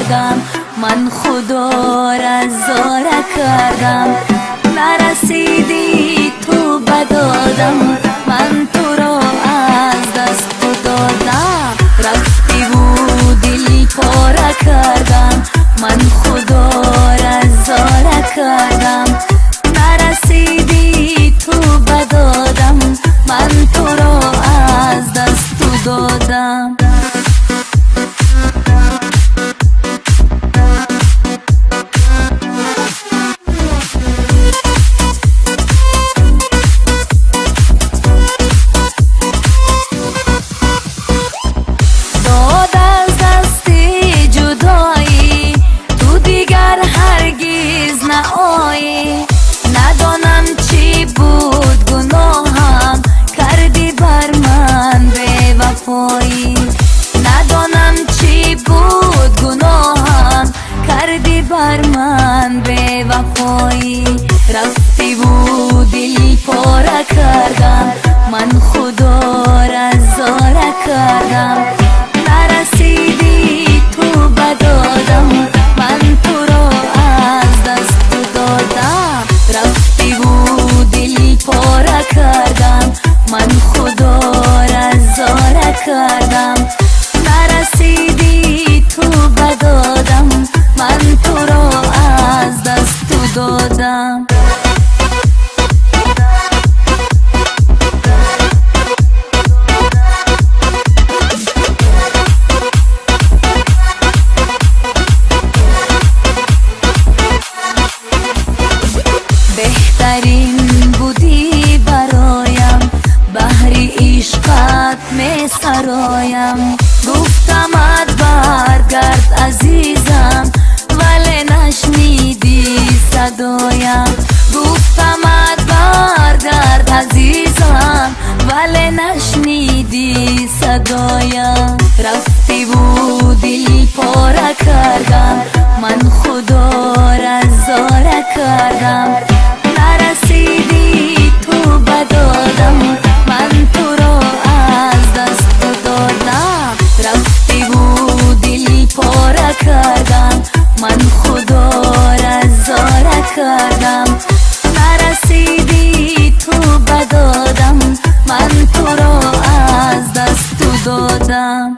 کردم، من خدا را زار کردم. نرسیدی تو بدادم، من تو را از دست دادم. رفتی و دل پاره کردم، من خدا را زار کردم. نرسیدی تو بدادم، من تو را از دست دادم. ندانم چی بود گناهم، کردی بر من بی‌وفایی. ندانم چی بود گناهم، کردی بر من بی‌وفایی. رفتی و دل پاره کردم، من خدا را زار کردم. نرسیدی تو بدادم، من تو را از دست دادم. رفتی و دل پاره کردم، من خدا را زار کردم. نرسیدی تو بدادم، من تو را از دست دادم. بهترین بودی برایم، بحر عشقت می سرایم. گفتمت برگرد عزیزم، ولی نشنیدی صدایم. گفتمت برگرد عزیزم، ولی نشنیدی صدایم. رفتی و دل پاره کردم، من خدا را زار کردم. نرسیدی تو بدادم، من تو را از دست دادم. رفتی و دل پاره کردم، من خدا را زار کردم. نرسیدی تو بدادم، من تو را از دست دادم.